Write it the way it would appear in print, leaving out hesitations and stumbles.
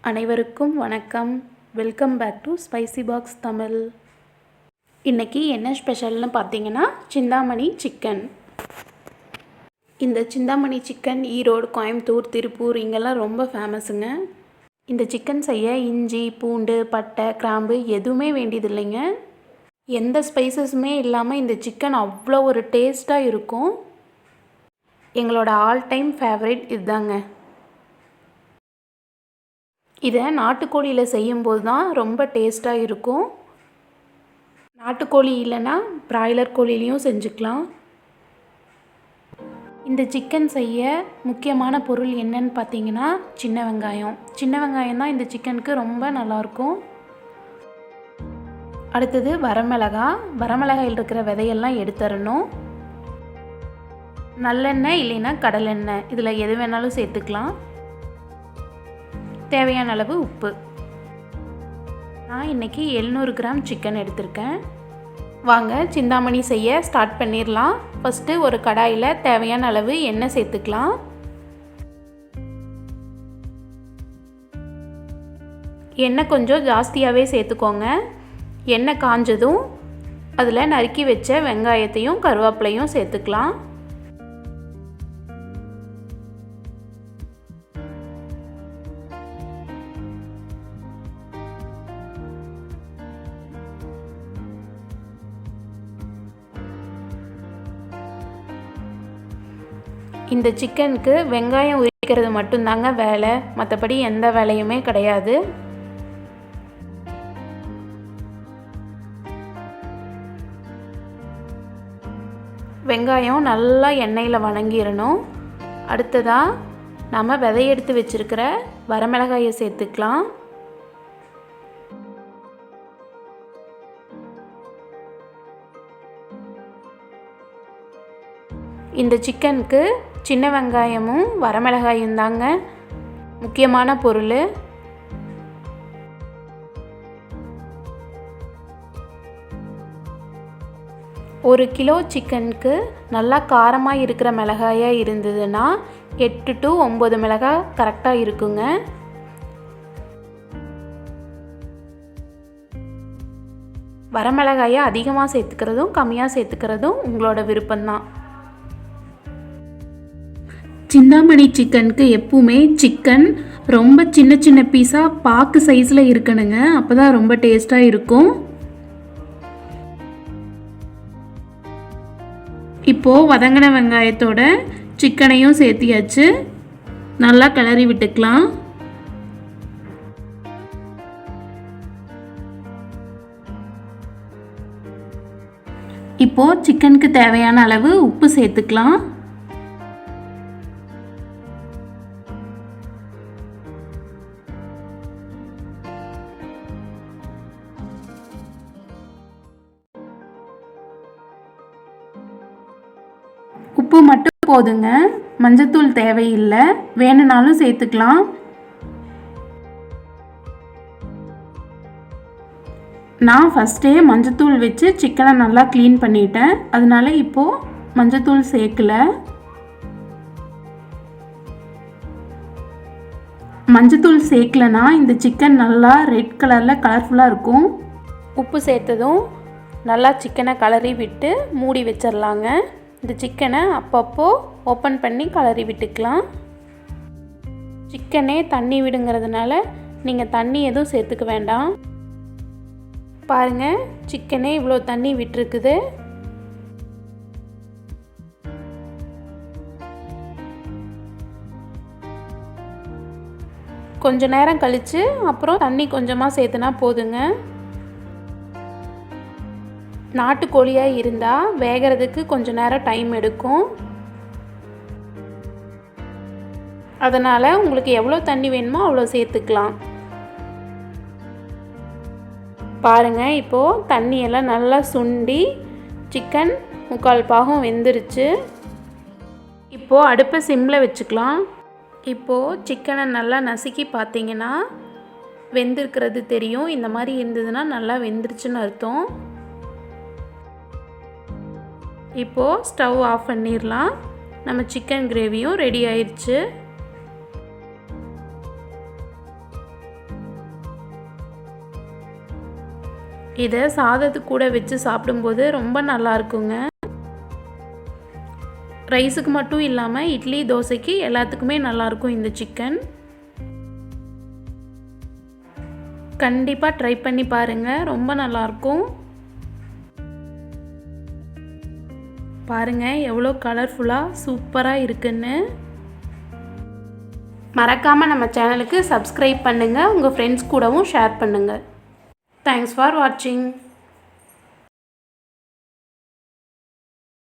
அனைவருக்கும் வணக்கம். Welcome back to spicy box Tamil. இன்றைக்கி என்ன ஸ்பெஷல்னு பார்த்தீங்கன்னா சிந்தாமணி சிக்கன். இந்த சிந்தாமணி சிக்கன் ஈரோடு, கோயம்புத்தூர், திருப்பூர் இங்கெல்லாம் ரொம்ப ஃபேமஸுங்க. இந்த சிக்கன் செய்ய இஞ்சி, பூண்டு, பட்டை, கிராம்பு எதுவுமே வேண்டியதில்லைங்க. எந்த ஸ்பைசஸுமே இல்லாமல் இந்த சிக்கன் அவ்வளோ ஒரு டேஸ்ட்டாக இருக்கும். எங்களோட ஆல் டைம் ஃபேவரட் இதுதாங்க. இதை நாட்டுக்கோழியில் செய்யும்போது தான் ரொம்ப டேஸ்ட்டாக இருக்கும். நாட்டுக்கோழி இல்லைன்னா பிராய்லர் கோழிலையும் செஞ்சுக்கலாம். இந்த சிக்கன் செய்ய முக்கியமான பொருள் என்னன்னு பார்த்தீங்கன்னா சின்ன வெங்காயம். சின்ன வெங்காயம் தான் இந்த சிக்கனுக்கு ரொம்ப நல்லாயிருக்கும். அடுத்தது வரமிளகாயில் இருக்கிற விதையெல்லாம் எடுத்துடணும். நல்லெண்ணெய் இல்லைன்னா கடலெண்ணெய், இதில் எது வேணாலும் சேர்த்துக்கலாம். தேவையான அளவு உப்பு. நான் இன்றைக்கி 700 கிராம் சிக்கன் எடுத்திருக்கேன். வாங்க சிந்தாமணி செய்ய ஸ்டார்ட் பண்ணிடலாம். ஃபஸ்ட்டு ஒரு கடாயில் தேவையான அளவு எண்ணெய் சேர்த்துக்கலாம். எண்ணெய் கொஞ்சம் ஜாஸ்தியாகவே சேர்த்துக்கோங்க. எண்ணெய் காஞ்சதும் அதில் நறுக்கி வச்ச வெங்காயத்தையும் கருவேப்பிலையும் சேர்த்துக்கலாம். இந்த சிக்கனுக்கு வெங்காயம் உரிக்கிறது மட்டும்தாங்க வேலை, மற்றபடி எந்த வேலையுமே கிடையாது. வெங்காயம் நல்லா எண்ணெயில் வணங்கிடணும். அடுத்ததாக நம்ம விதையெடுத்து வச்சுருக்கிற வரமிளகாயை சேர்த்துக்கலாம். இந்த சிக்கனுக்கு சின்ன வெங்காயமும் வரமிளகாயும் தாங்க முக்கியமான பொருள். ஒரு கிலோ சிக்கனுக்கு நல்லா காரமாக இருக்கிற மிளகாயாக இருந்ததுன்னா 8 to 9 மிளகாய் கரெக்டாக இருக்குங்க. வரமிளகாயை அதிகமாக சேர்த்துக்கிறதும் கம்மியாக சேர்த்துக்கிறதும் உங்களோட விருப்பம்தான். சிந்தாமணி சிக்கனுக்கு எப்பவுமே சிக்கன் ரொம்ப சின்ன சின்ன பீஸாக பாக்கு சைஸில் இருக்கணுங்க. அப்போ தான் ரொம்ப டேஸ்ட்டாக இருக்கும். இப்போது வதங்கின வெங்காயத்தோட சிக்கனையும் சேர்த்தியாச்சு. நல்லா கிளறி விட்டுக்கலாம். இப்போது சிக்கனுக்கு தேவையான அளவு உப்பு சேர்த்துக்கலாம். உப்பு மட்டும் போதுங்க, மஞ்சத்தூள் தேவையில்லை, வேணுனாலும் சேர்த்துக்கலாம். நான் ஃபஸ்ட்டே மஞ்சத்தூள் வச்சு சிக்கனை நல்லா க்ளீன் பண்ணிட்டேன், அதனால இப்போது மஞ்சத்தூள் சேர்க்கல. மஞ்சத்தூள் சேர்க்கலனா இந்த சிக்கன் நல்லா ரெட் கலரில் கலர்ஃபுல்லாக இருக்கும். உப்பு சேர்த்ததும் நல்லா சிக்கனை கலரி விட்டு மூடி வச்சிடலாங்க. இந்த சிக்கனை அப்பப்போ ஓப்பன் பண்ணி கலரி விட்டுக்கலாம். சிக்கனே தண்ணி விடுங்கிறதுனால நீங்கள் தண்ணி எதுவும் சேர்த்துக்க வேண்டாம். பாருங்கள், சிக்கனே இவ்வளோ தண்ணி விட்டுருக்குது. கொஞ்ச நேரம் கழித்து அப்புறம் தண்ணி கொஞ்சமாக சேர்த்துனா போதுங்க. நாட்டுக்கோழியாக இருந்தால் வேகிறதுக்கு கொஞ்சம் நேரம் டைம் எடுக்கும். அதனால் உங்களுக்கு எவ்வளோ தண்ணி வேணுமோ அவ்வளோ சேர்த்துக்கலாம். பாருங்கள், இப்போது தண்ணியெல்லாம் நல்லா சுண்டி சிக்கன் 3/4 பாகம் வெந்துருச்சு. இப்போது அடுப்பை சிம்மில் வச்சுக்கலாம். இப்போது சிக்கனை நல்லா நசுக்கி பார்த்தீங்கன்னா வெந்திருக்கிறது தெரியும். இந்த மாதிரி இருந்ததுன்னா நல்லா வெந்துருச்சுன்னு அர்த்தம். இப்போது ஸ்டவ் ஆஃப் பண்ணிடலாம். நம்ம சிக்கன் கிரேவியும் ரெடி ஆயிடுச்சு. இதை சாதத்துக்கு கூட வச்சு சாப்பிடும்போது ரொம்ப நல்லா இருக்குங்க. ரைஸுக்கு மட்டும் இல்லாமல் இட்லி தோசைக்கு எல்லாத்துக்குமே நல்லாயிருக்கும் இந்த சிக்கன். கண்டிப்பாக ட்ரை பண்ணி பாருங்கள், ரொம்ப நல்லாயிருக்கும். பாருங்கள் எவ்வளோ கலர்ஃபுல்லாக சூப்பராக இருக்குன்னு. மறக்காமல் நம்ம சேனலுக்கு சப்ஸ்கிரைப் பண்ணுங்கள், உங்கள் ஃப்ரெண்ட்ஸ் கூடவும் ஷேர் பண்ணுங்கள். தேங்க்ஸ் ஃபார் வாட்சிங்.